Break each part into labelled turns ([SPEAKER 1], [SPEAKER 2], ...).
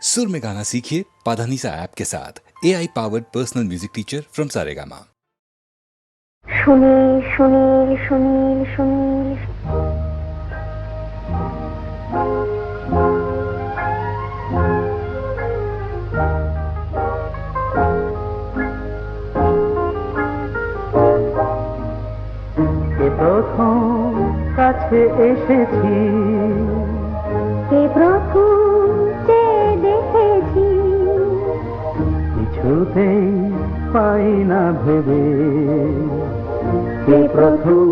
[SPEAKER 1] सुर में गाना सीखिए पाधानीसा ऐप के साथ। AI powered personal music teacher from Saregama.
[SPEAKER 2] Sunil Sunil Sunil Sunil
[SPEAKER 3] প্রথম কাছে এসেছি,
[SPEAKER 2] কে প্রথম যে দেখেছি,
[SPEAKER 3] কিছুতেই পাই না ভেবে, কে প্রথম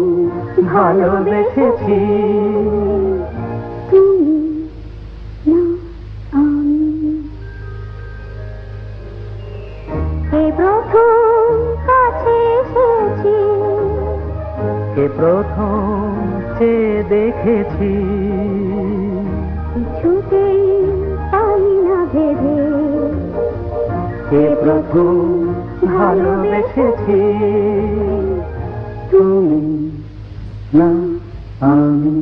[SPEAKER 3] ভালোবেসেছি।
[SPEAKER 2] তুমি না আমি, কে প্রথম কাছে এসেছি,
[SPEAKER 3] কে প্রথম যে দেখেছি,
[SPEAKER 2] কিছুতেই পাই না ভেবে,
[SPEAKER 3] কে প্রথম ভালোবেসেছি। তুমি না আমি।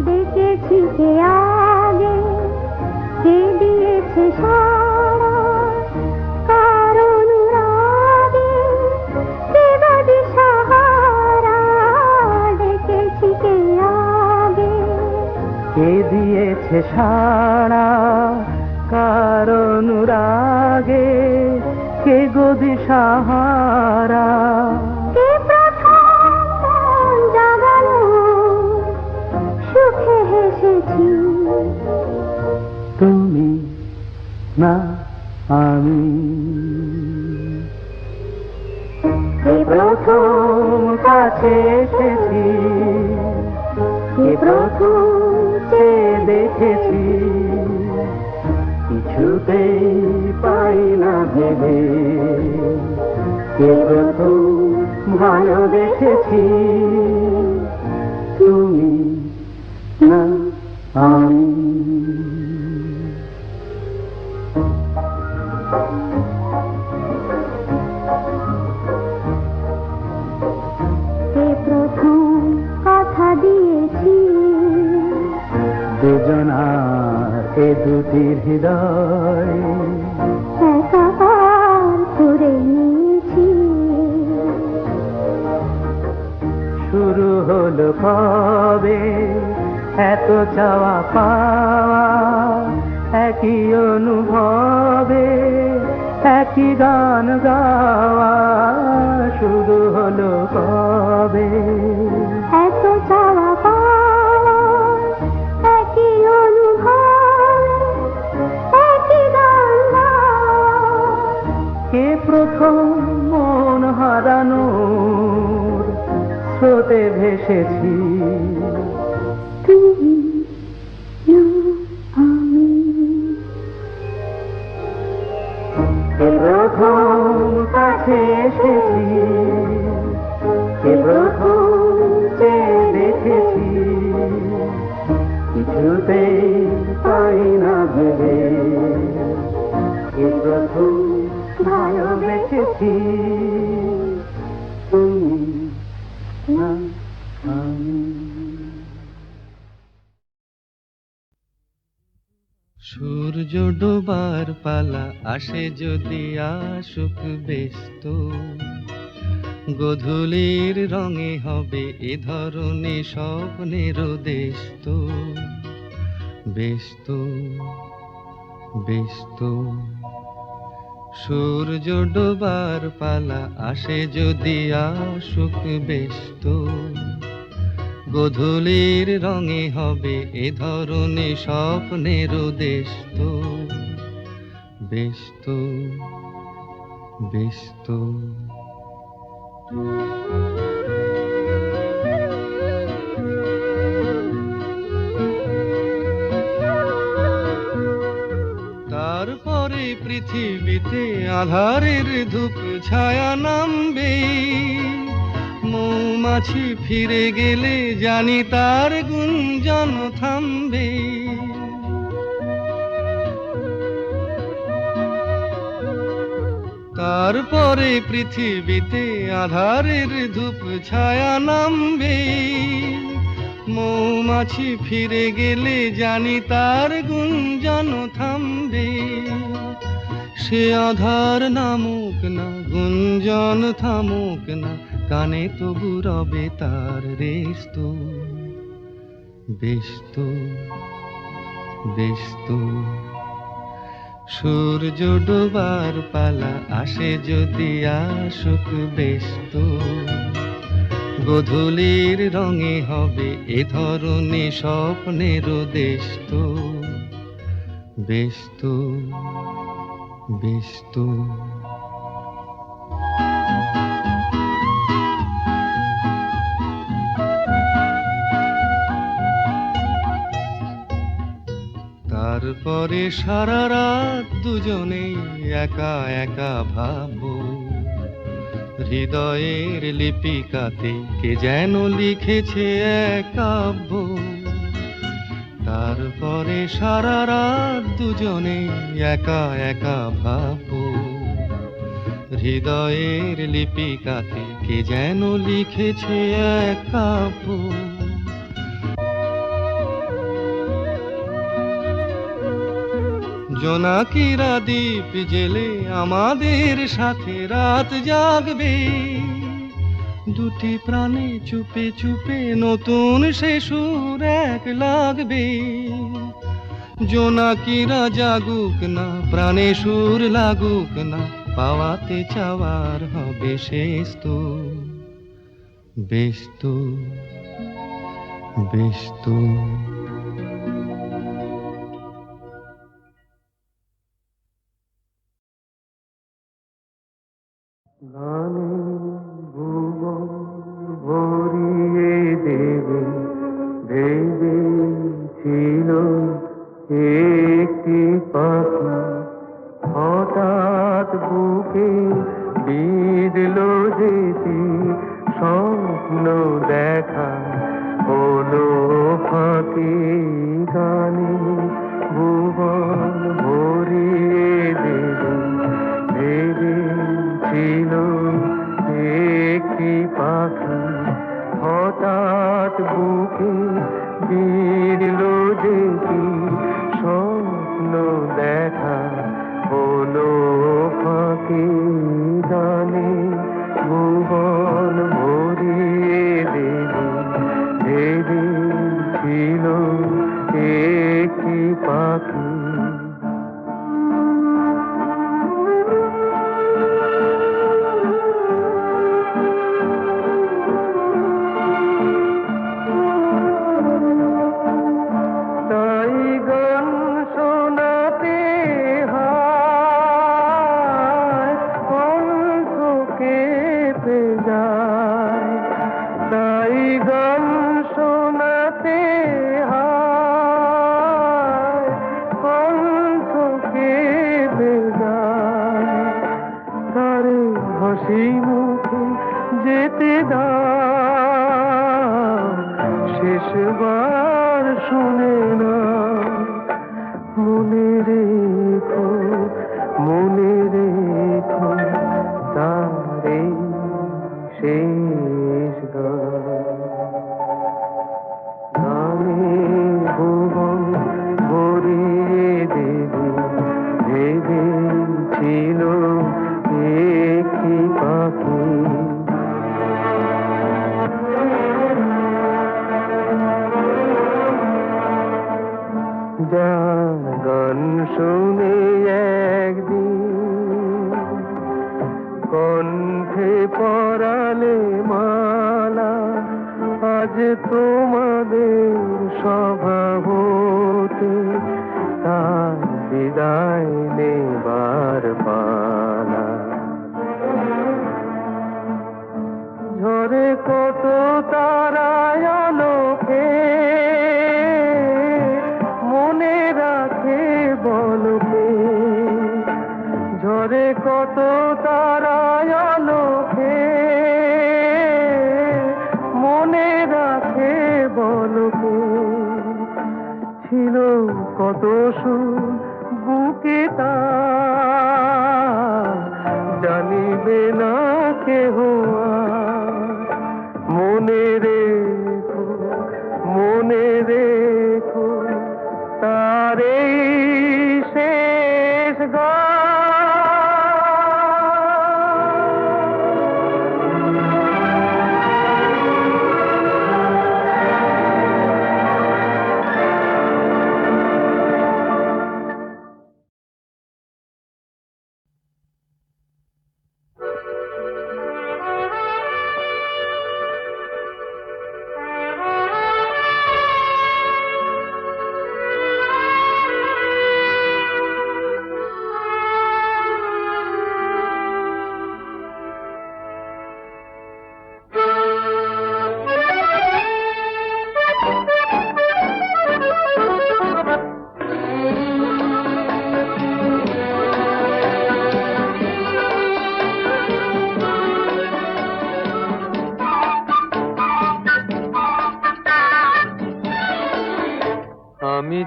[SPEAKER 2] দেখেছি কে আগে, কে দিয়েছে সাড়া, কার অনুরাগে কে বা দিশাহারা। দেখেছি কে আগে,
[SPEAKER 3] কে দিয়েছে সাড়া, কার অনুরাগে কে গো দিশাহারা।
[SPEAKER 2] কে প্রথম মন জাগালো, সুখে হেসেছি।
[SPEAKER 3] তুমি না আমি। কে প্রথম কাছে এসেছি, কে প্রথম যে দেখেছি, কিছুতেই পাই না ভেবে, কে প্রথম ভালোবেসেছি। তুমি না আমি।
[SPEAKER 2] কে প্রথম কথা দিয়েছি,
[SPEAKER 3] দুজনার এ দুটি হৃদয়
[SPEAKER 2] একাকার করে নিয়েছি।
[SPEAKER 3] শুরু হলো কবে এত চাওয়া পাওয়া, একই অনুভবে একই গান গাওয়া। শুরু হলো কবে
[SPEAKER 2] এত চাওয়া পাওয়া, একই অনুভব, একই গান গাওয়া।
[SPEAKER 3] কে প্রথম মন হারানোর স্রোতে ভেসেছি।
[SPEAKER 2] তুমি না আমি,
[SPEAKER 3] কে প্রথম কাছে এসেছি, কে প্রথম যে দেখেছি, কিছুতেই পাই না ভেবে, কে প্রথম ভালোবেসেছি। তুমি না আমি।
[SPEAKER 4] সূর্য ডোবার পালা আসে যদি আসুক ব্যস্ত, গোধূলির রঙে হবে এ ধরনে স্বপ্নের দেশ তো। ব্যস্ত ব্যস্ত সূর্য ডোবার পালা আসে যদি আসুক ব্যস্ত, গোধূলির রঙে হবে এ ধরনে স্বপ্নের দেশ তো। ব্যস্ত ব্যস্ত তারপরে পৃথিবীতে আধারের ধূপ ছায়া নামবে, মৌমাছি ফিরে গেলে জানি তার গুঞ্জন থামবে। তারপরে পৃথিবীতে আধারের ধূপ ছায়া নামবে, মৌমাছি ফিরে গেলে জানি তার গুঞ্জন থামবে। সে আধার নামুক না, গুঞ্জন থামুক না, কানে তবু রবে তার রেশ তো। বেশ তো, বেশ তো, সূর্য ডোবার পালা আসে যদি আসুক বেশ তো। গোধূলির রঙে হবে এ ধরনের স্বপ্নের দেশ তো। বেশ তো, বেশ তো। তারপরে সারা রাত দুজনেই একা একা ভাববো, হৃদয়ের লিপিকাতে কে যেন লিখেছে এক কাব্য। তারপরে সারা রাত দুজনেই একা একা ভাববো, হৃদয়ের লিপিকাতে কে যেন লিখেছে এক কাব্য। জোনাকিরা দ্বীপ জেলে আমাদের সাথে রাত জাগবে, দুটি প্রাণে চুপে চুপে নতুন সে সুর এক লাগবে। জোনাকিরা জাগুক না, প্রাণে সুর লাগুক না, পাওয়াতে চাওয়ার হবে শেষ তো। বেশ তো, বেশ তো।
[SPEAKER 3] গানে ভুবন ভরিয়ে দেবে ভেবেছিল একটি পাখি, হঠাৎ বুকে বিঁধল যেটি স্বপ্ন দেখা হলো ফাঁকি। গানে ভুবন ভরিয়ে দেবে ভেবেছিল একটি পাখি, হঠাৎ বুকে বিঁধল যেটি স্বপ্ন দেখা হলো ফাঁকি। গানে ভুবন ভরিয়ে দেবে ভেবেছিল একটি পাখি। তাই গান শোনাতে হয় কণ্ঠ কেঁপে যায়, তাই গান শোনাতে হয় কণ্ঠ কেঁপে যায়। তারে হাসি মুখে যেতে দাও, শেষবার শুনে না। মনে রেখো, মনে রেখো তারে শেষ গান। গানে ভুবন ভরিয়ে দেবে ভেবেছিল একটি পাখি। যা গান শুনে একদিন কণ্ঠে পরালে মালা, আজ তোমাদের স্বভাবতে তার বিদায় নেবার পালা। ঝরে কত তারায় আলোকে মনে রাখে বলকে, ঝরে কত তারায় আলোকে মনে রাখে বলকে। ছিল কত সুর বুকে তার,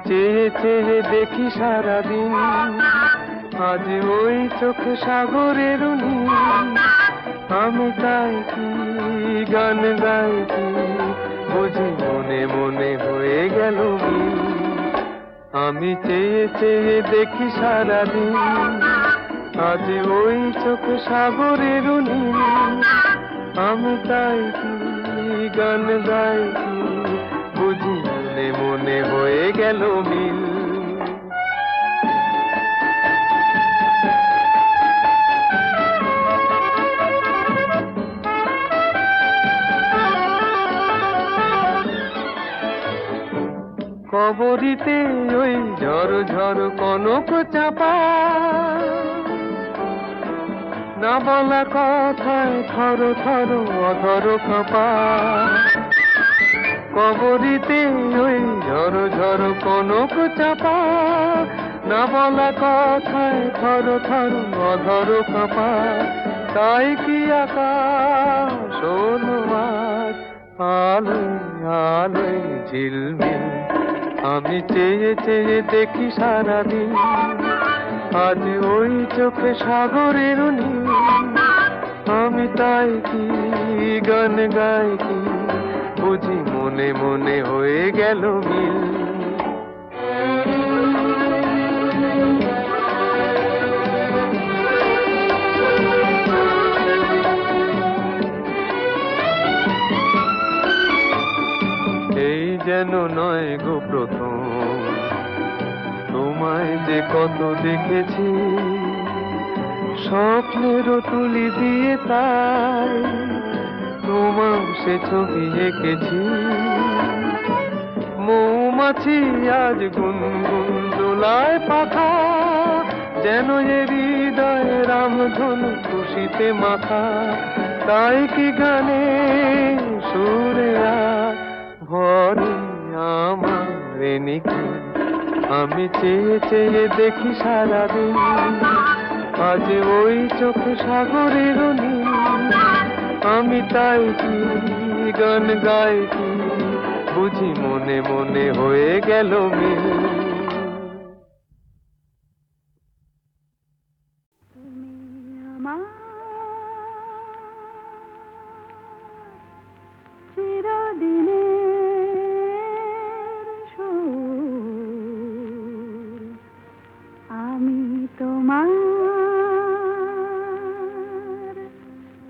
[SPEAKER 3] চেয়ে চেয়ে দেখি সারাদিন, আজ ওই চোখে সাগরের নীল। আমি তাই কি গান গাই কি, বুঝি মনে মনে হয়ে গেল মিল। আমি চেয়ে চেয়ে দেখি সারাদিন, আজ ওই চোখে সাগরের নীল। আমি তাই কি গান গাই কি, বুঝি মনে মনে হয়ে গেল মিল। কবরিতে ওই ঝড় ঝড় কনক চাপা, না বলা কথায় থর থর অধর কাঁপা। কবরিতে ওই ঝড় ঝড় কনক চাপা, না বলা কথায় থর থর অধর কাঁপা। তাই কি আকাশ হলো আজ আলোয় আলোয় ঝিলমিল। আমি চেয়ে চেয়ে দেখি সারাদিন, আজ ওই চোখে সাগরের নীল। আমি তাই কি গান গাই কি, বুঝি মনে মনে হয়ে গেল মিল। এই যেন নয় গো প্রথম, তোমায় যে কত দেখেছি, স্বপ্নেরও তুলি দিয়ে তাই তোমার সে ছবি এঁকেছি। মৌমাছি আজ গুনগুন দোলায় পাখা, যেন এ হৃদয় রামধনু খুশিতে মাখা। তাই কি গানে সুরে আজ ভরে আমার নিখি। আমি চেয়ে চেয়ে দেখি সারাদিন, আজ ওই চোখে সাগরের নীল। আমি তাই কি গান গাই কি, বুঝি মনে মনে হয়ে গেল মিল।
[SPEAKER 2] আমার চিরদিনের সুর, আমি তোমার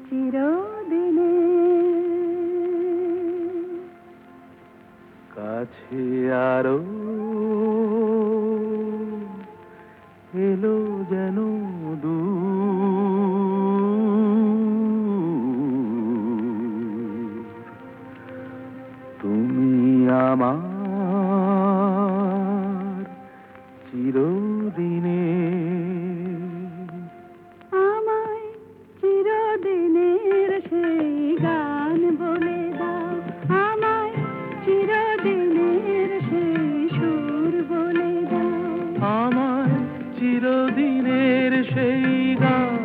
[SPEAKER 2] চিরদিনের।
[SPEAKER 3] কাছে আরো এলো যেন দূর, তুমি আমার চিরদিনের।
[SPEAKER 2] আমায় চিরদিনের সেই গান বলে দাও, আমায় চিরদিনের সেই সুর বলে দাও।
[SPEAKER 3] আমার চিরদিনের সেই গান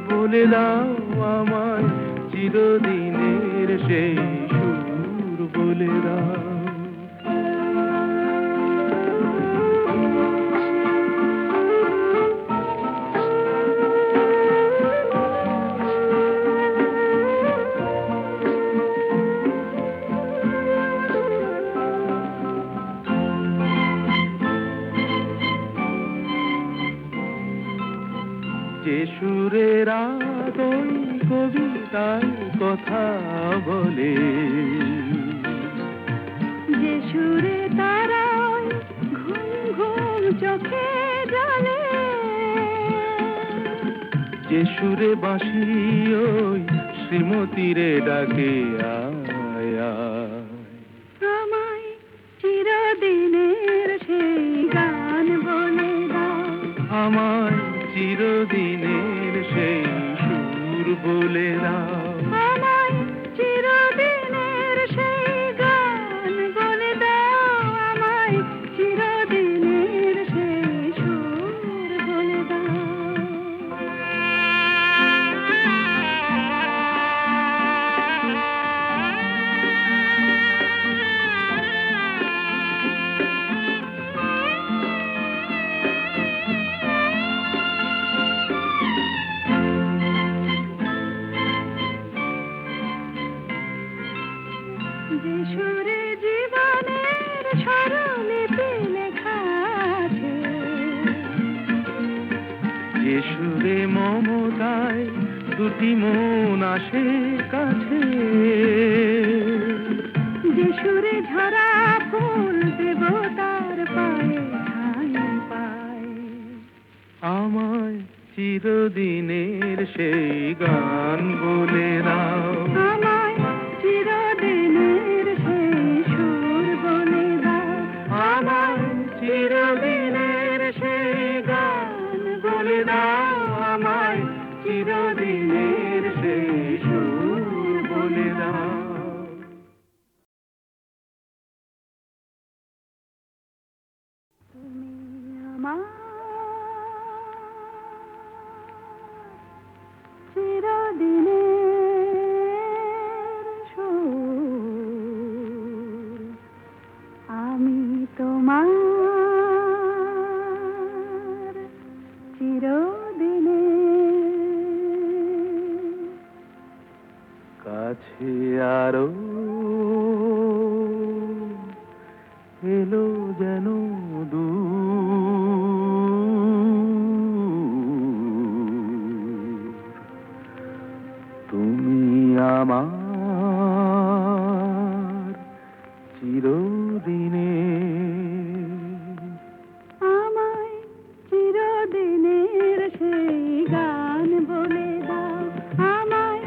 [SPEAKER 3] বলে দাও, আমায় চিরদিনের সেই সুর বলে দাও। যে সুরের ওই কবিতার কথা বলে,
[SPEAKER 2] যে সুরে তারায় ঘুম ঘুম চোখে জলে,
[SPEAKER 3] যে সুরে বাঁশি ওই শ্রীমতীরে ডাকে আয় আয়।
[SPEAKER 2] আমায় চিরদিনের সেই গান বলে দাও,
[SPEAKER 3] আমায় চিরদিনের সেই সুর বলে দাও।
[SPEAKER 2] আমায় চিরদিনের সেই গান বলে দাও, আমায় চিরদিনের সেই সুর বলে দাও। যে সুরে জীবনের স্বরলিপি লেখা আছে,
[SPEAKER 4] যে সুরে মমতায় দুটি মন আসে কাছে,
[SPEAKER 2] যে সুরে ঝরা ফুল দেবতার পায়ে ঠাঁই পায়,
[SPEAKER 4] আমায় চিরদিনের সেই গান বলে দাও,
[SPEAKER 2] আমায় চিরদিনের সেই সুর বলে দাও,
[SPEAKER 4] আমায় চিরদিনের সেই গান বলে দাও, আমায় চিরদিনের সেই সুর বলে দাও।
[SPEAKER 2] তুমি আমার চিরদিনের সুর, আমি তোমার চিরদিনের।
[SPEAKER 4] কাছে আরো এলো যেন দূর, তুমি আমার চিরদিনের।
[SPEAKER 2] আমায় চিরদিনের সেই গান বলে দাও, আমায়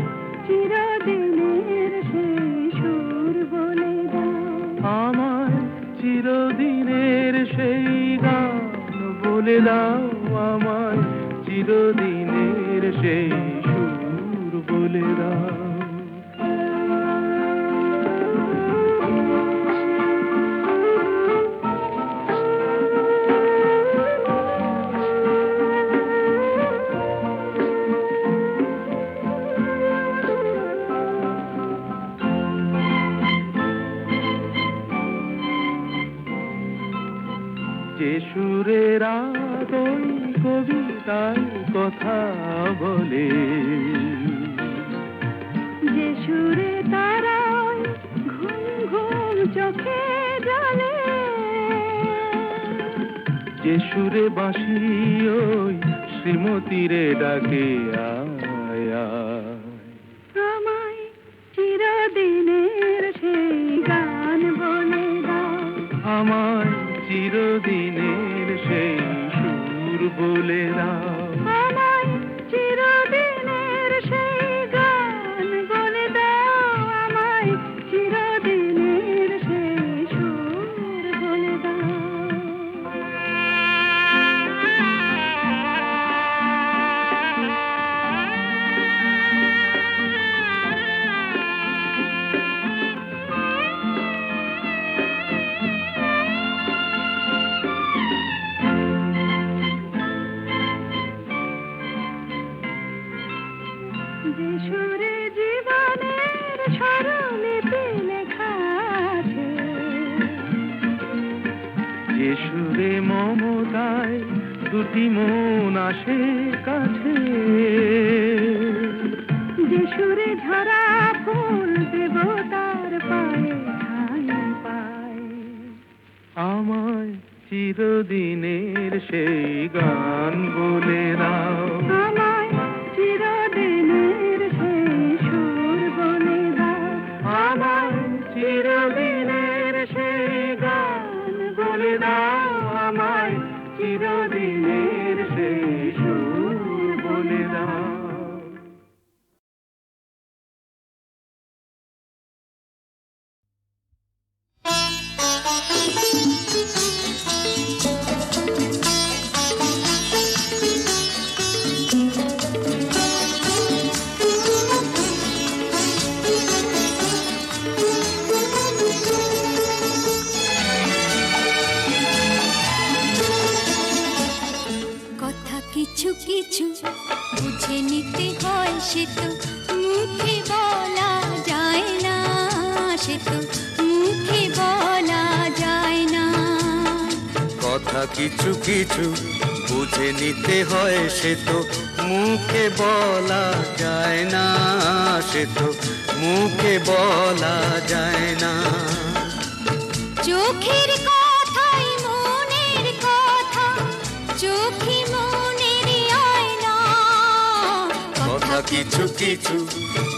[SPEAKER 2] চিরদিনের সেই সুর বলে দাও,
[SPEAKER 4] আমায় চিরদিনের সেই গান বলে দাও, আমায় চিরদিনের সেই সুর বলে দাও। যে সুরের আদই কবিতার কথা বলে,
[SPEAKER 2] যে সুরে তারায় ঘুম ঘুম চোখে জলে,
[SPEAKER 4] যে সুরে বাঁশি ওই শ্রীমতীরে ডাকে আয় আয়,
[SPEAKER 2] আমায় চিরদিনের সেই গান বলে দাও,
[SPEAKER 4] আমায় চিরদিনের সেই সুর বলে দাও,
[SPEAKER 2] আমায় চিরদিনের সেই গান বলে দাও, আমায় চিরদিনের সেই সুর বলে দাও। যে সুরে জীবনের স্বরলিপি লেখা আছে,
[SPEAKER 4] যে সুরে মমতায় দুটি মন আসে কাছে,
[SPEAKER 2] যে সুরে ঝরা ফুল দেবতার পায়ে ঠাঁই পায়,
[SPEAKER 4] আমায় চিরদিনের সেই গান বলে দাও,
[SPEAKER 2] আমায় চিরদিনের সেই সুর বলে দাও,
[SPEAKER 4] আমায় চিরদিনের সেই গান বলে দাও, আমায় চিরদিনের সেই সুর বলে দাও।
[SPEAKER 5] কথা কিছু কিছু বুঝে নিতে হয়, সে তো মুখে বলা যায় না, সে তো মুখে বলা যায় না।
[SPEAKER 6] কথা কিছু কিছু বুঝে নিতে হয়, সে তো মুখে বলা যায় না, সে তো মুখে বলা যায় না।
[SPEAKER 5] চোখের কথাই মনের কথা, চোখে মনের আয়না।
[SPEAKER 6] কথা কিছু কিছু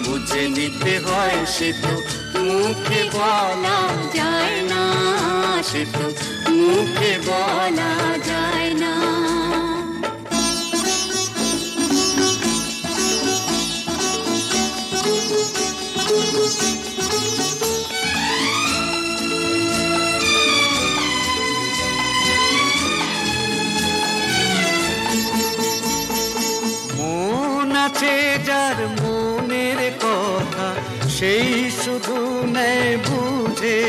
[SPEAKER 6] বুঝে নিতে হয়, সে তো মুখে বলা যায় না, সে তো মুখে বলা যায় না। মন আছে যার মনের কথা, সেই শুধু নেয় বুঝে।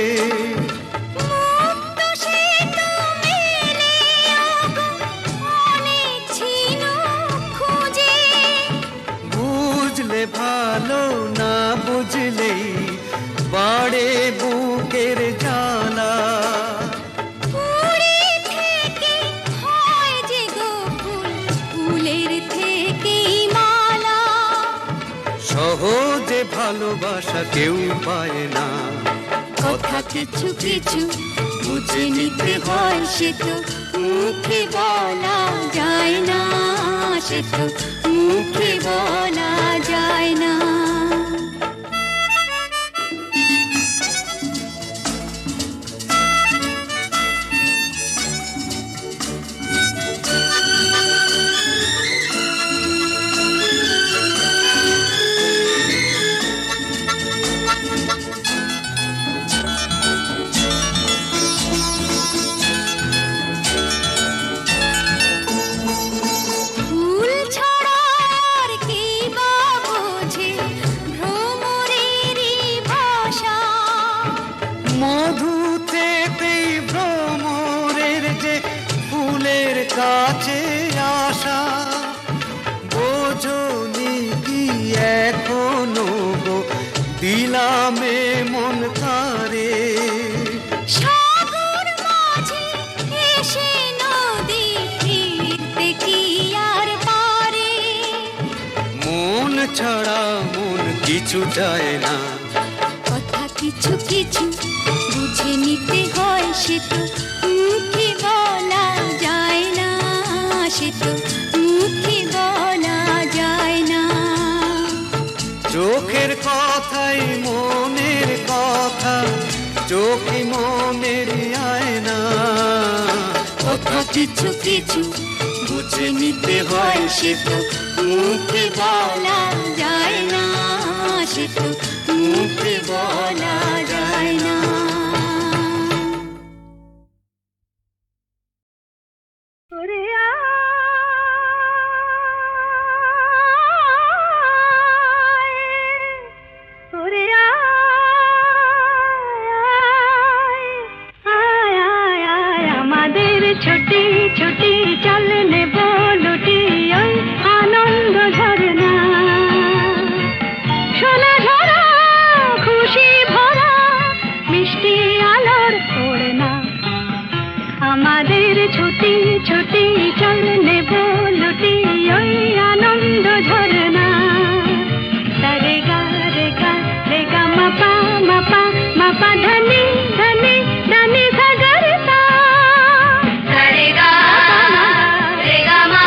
[SPEAKER 5] মুক্ত সে তো মেলে অনেক ছিল খুঁজে।
[SPEAKER 6] বুঝলে ভালো, না বুঝলেই বাড়ে বুকের জ্বালা।
[SPEAKER 5] ফুলে থেকে হয় যে গো ফুল, ফুলের থেকেই মালা।
[SPEAKER 6] সহজে ভালোবাসা কেউ পায় না।
[SPEAKER 5] কথা কিছু কিছু বুঝে নিতে হয়, সে তো মুখে বলা যায় না, সে তো মুখে বলা যায় না। ফুল ছড়ার কি বা বোঝে ভ্রমরেরই ভাষা।
[SPEAKER 6] মধু থেকেই ভ্রমরের যে ফুলের কাছে আসা। বোঝনি কি এখনো গো দিলামে মন কারে।
[SPEAKER 5] সাগর মাঝে এসে নদী ফিরতে কি আর পারে।
[SPEAKER 6] মন ছাড়া মন কিছু যায় না।
[SPEAKER 5] কথা কিছু কিছু বুঝে নিতে হয়, সে তো মুখে বলা যায় না, সে তো মুখে বলা যায় না।
[SPEAKER 6] চোখের কথাই মনের কথা, চোখে মনের আয়না। কথা কিছু কিছু বুঝে নিতে হয়, সে তো মুখে বলা যায় না, সে তো মুখে বলা যায় না।
[SPEAKER 2] ওরে ওরে আমাদের ছুটি ছুটি চল নেব লুটি ওই আনন্দ ঝরনা। সোনা ঝরা খুশি ভরা মিষ্টি আলোর ওড়না। আমাদের ছুটি ছুটি চল নেব লুটি ওই আনন্দ ঝরনা। রে গা রে গা রে গা মাপা মাপা মাপা ধনি ধনি ধনি সাগর সা। রে গা রে গা মা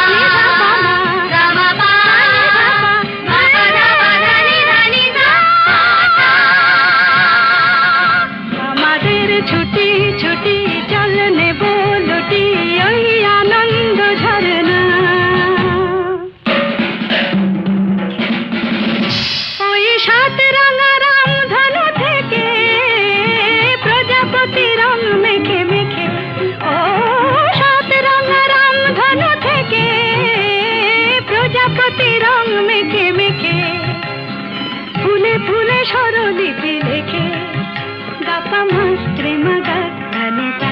[SPEAKER 2] গা মা পা মা পা ধনি ধনি সা। আমাদের ছুটি ছুটি চল নেব লুটি ওই আনন্দ ঝরনা। ওই সাত রাঙা রাম ধনু থেকে প্রজাপতি রং মেখে মেখে। ও সাত রাঙা রাম ধনু থেকে প্রজাপতি রং মেখে মেখে। ফুলে ফুলে স্বরলিপি লেখে গাপা মাস্ত্রে মাগা ধানিতা।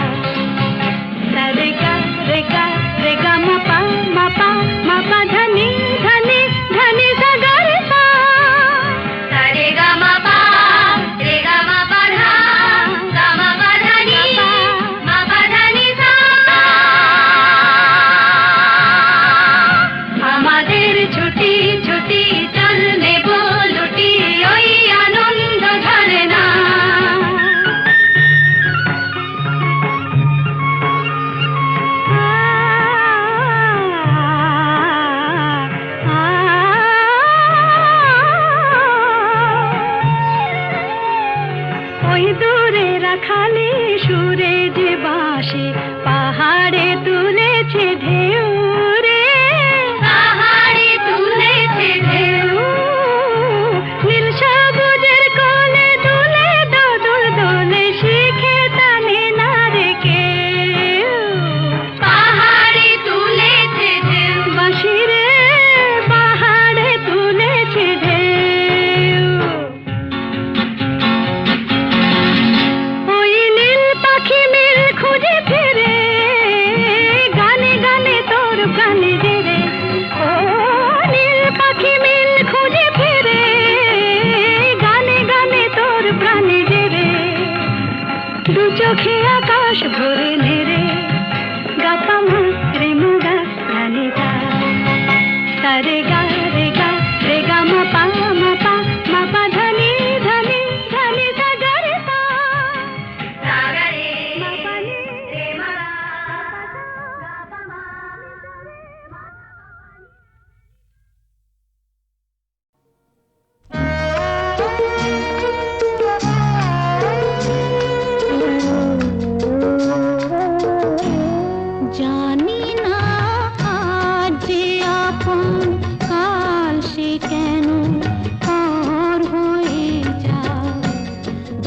[SPEAKER 2] রে গা রে গা রে গা মাপা মাপা মাপা ধনি ধনি ধনি সাগর সা। রে গা মাপা রে গা মাপা ধা গা মাপা ধনি মাপা ধনি সা। আমাদের ছুটি ছুটি চল নেব লুটি ওই আনন্দ ওই দূরে রাখালি সুরে যে বাঁশি পাহাড়ে তুলেছে ঢেউ রে, পাহাড়ে তুলেছে ঢেউ। নীল সবুজের কোলে দুলে দোদুল দোলে শিখে টানে না রে কেউ, পাহাড়ে তুলেছে ঢেউ। বাঁশি রে পাহাড়ে তুলেছে ঢেউ। ওই নীল পাখি মিল খুঁজে ফিরে গানে গানে তোর প্রাণে জেরে, ও নীল পাখি মিল খুঁজে ফিরে গানে গানে তোর প্রাণে জেরে। দু চোখে আকাশ ভরে নেড়ে গাপা মাত্রে মুগা ধানে গা, সারে গা রে গা রে গা মা পা মা পা ধানি ধানি ধানি সা গা রে পা, সা গা রে মা পা নি রে মা গা পা মা
[SPEAKER 5] জানি না আজ যে আপন কাল সে কেন পর হয়ে যায়,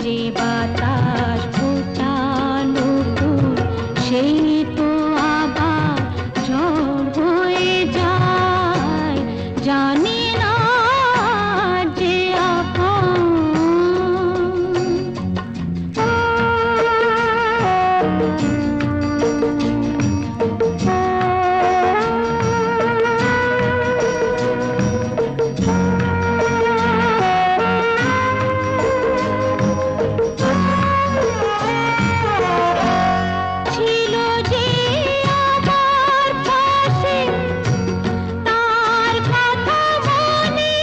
[SPEAKER 5] যে বাতাস ফোটালো ফুল সেই তো আবার ঝড় হয়ে যায়। জানি না আজ যে আপন ছিল যে আমার পাশে, তার কথা মনে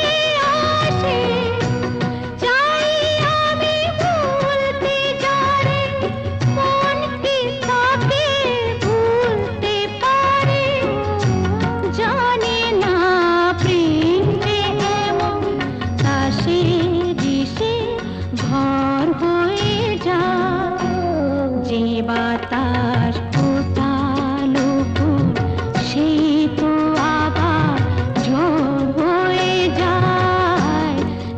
[SPEAKER 5] আসে। চাই আমি ভুলতে যারে, মন কি তাকে ভুলতে পারে। জানি না প্রেম যে এমন তাসে দিশে ঘর হয়ে যায়, যে বাতাস ফোটালো ফুল সেই তো আবার ঝড় হয়ে যায়।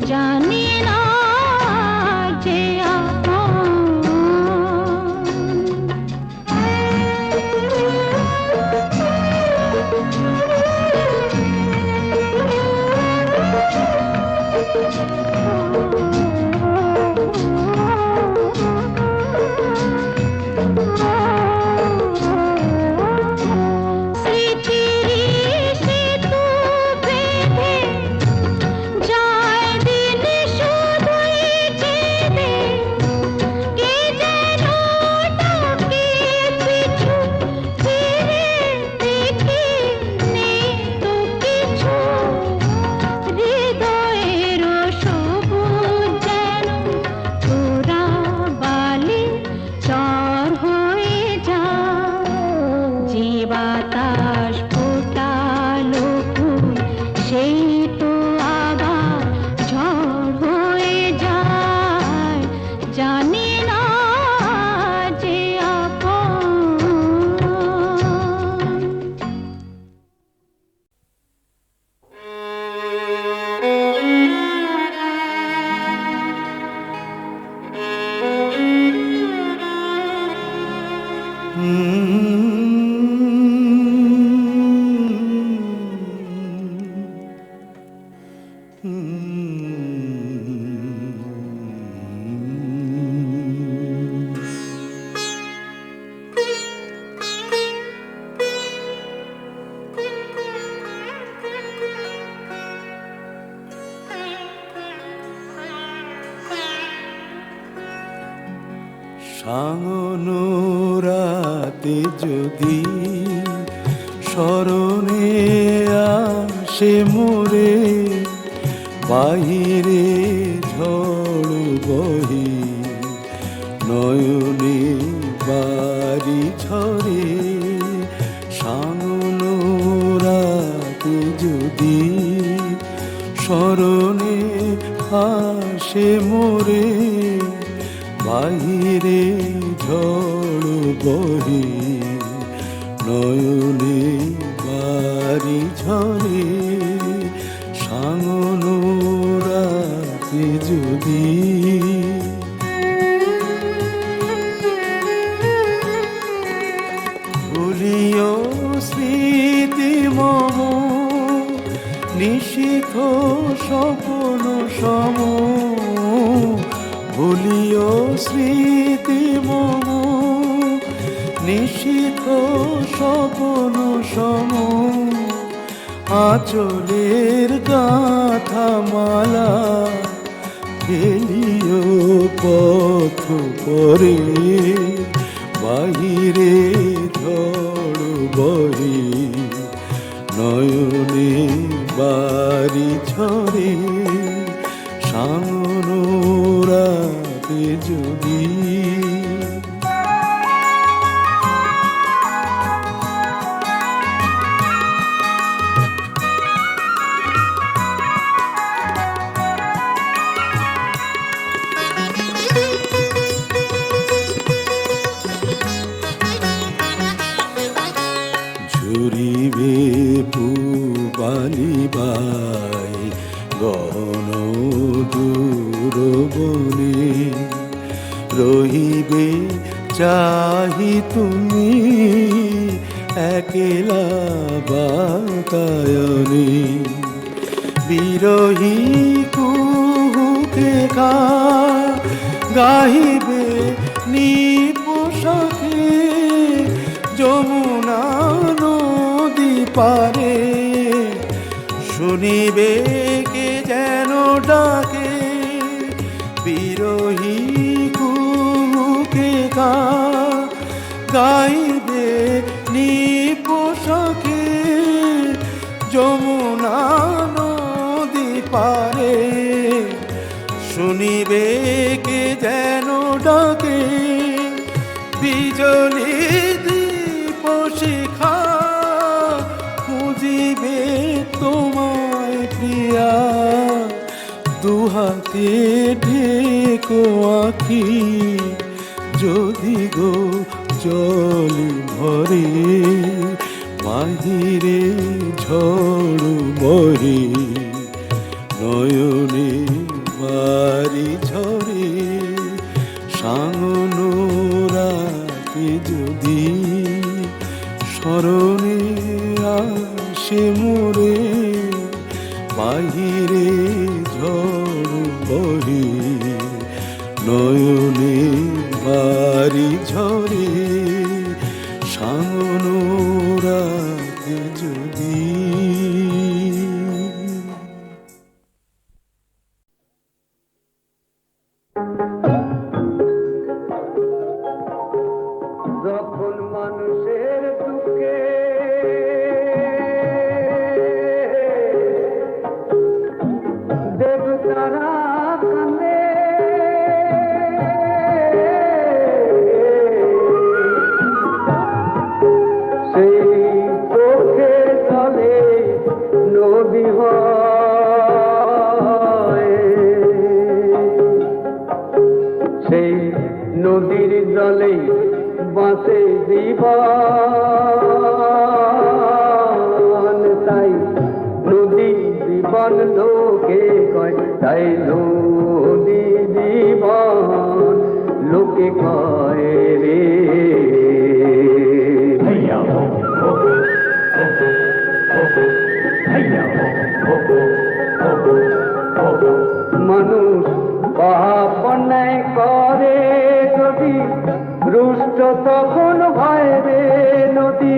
[SPEAKER 5] জানি না যে আপন স্মৃতির সেতু বেঁধে যায় দিন শুধুই কেঁদে, কে যেন ডাকে পিছু ফিরে দেখি নেই তো কিছু। হৃদয়ের সবুজ যেন তোরা বালি চর হয়ে যায়, যে বাতাস ফোটালো ফুল সেই তো আবার ঝড় হয়ে যায়। জানি না যে আপন
[SPEAKER 6] সাঙ্গনো রাতে যদি স্মরণে আসে মোরে, বাহিরে ঝড় বহে নয়নে বাড়ি ঝরে। সাঙ্গনো রাতে যদি স্মরণে আসে মোরে, বাহিরে ঝড় বহে নয়নে বাড়ি ঝরে সাঙন রাতে যদি ভুলিও স্মৃতি মম নিশিথ স্বপ্ন সম ভুলিও স্মৃতি মম নিশিথ স্বপ্ন সম আঁচলের গাথা মালা ফেলিও পথ পরে বাহিরে ঝড় বহে নয়নে বাড়ি ঝরে সাঙন রাতে যদি ঝুরিবে পুবালিবাই গহন দূর বনে রহিবে চাহি তুমি একলা বাতায়নে বিরহী কুহুকে গাহিবে নিপোষাকে যমুনা নদী পারে শুনিবে কে যেন ডাকে বিরহী কুহুকে গাইবে নিপোষাকে যমুনা নদী পারে শুনিবে কে যেন ডাকে বিজলি দীপ শিখা খুঁজিবে তোমায় প্রিয়া দুহাতে ঢেকো আঁখি যদি গো জল ভরে বাহিরে ঝড় বহে নয়নে বাড়ি ঝরে সাঙন রাতে যদি স্মরণে আসে মোরে বাহিরে ঝড় বহে নয়নে বাড়ি ঝরে সাঙন রাতে যদি
[SPEAKER 3] যখন মানুষের দুঃখে দেবতারা কান্দে সেই চোখের জলে নদী হয় সেই নদীর জলে বাঁচে জীবন তাই নদী জীবন লোকে কয় তাই নদী জীবন লোকে কয় রে মানুষ পাপ অন্যায় করে যদি রুষ্ট তখন ভয় রে নদী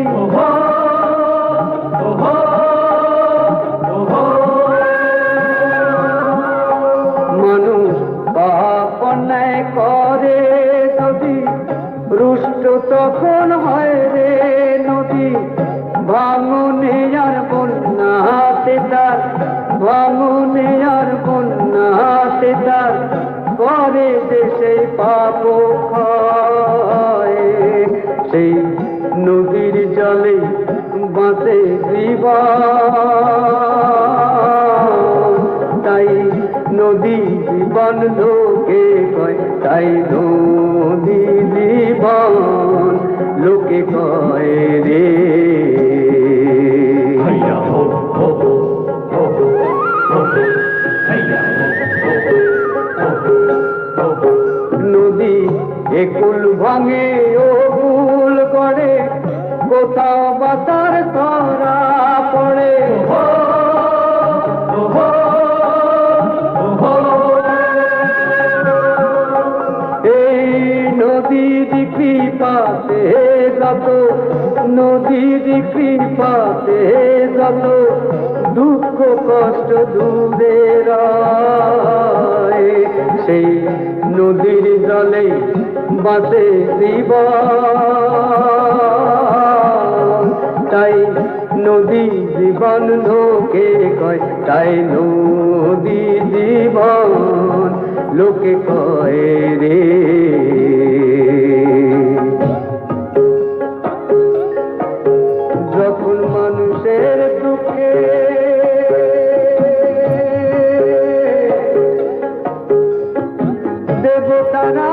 [SPEAKER 3] মানুষ পাপ অন্যায় করে যদি রুষ্ট তখন হয় রে নদী ভাঙনে আর বন্যাতে তার ভাঙনে আর বন্যাতে তার করে দেশে পাপ ক্ষয় সেই নদীর জলে বাঁচে জীবন তাই নদী জীবন লোকে কয় তাই নদী জীবন লোকে কয় রে। নদী একুল ভাঙে ও কুল করে, কোথাও বাতার ধরা পড়ে। এই নদীর কৃপাতে যত, নদীর কৃপাতে যত দুঃখ কষ্ট দূরে রয়, সেই নদীর জলে বাসে জীবন। তাই নদী জীবন লোকে কয়, তাই নদী জীবন লোকে কয় রে। যখন মানুষের দুঃখে দেবতারা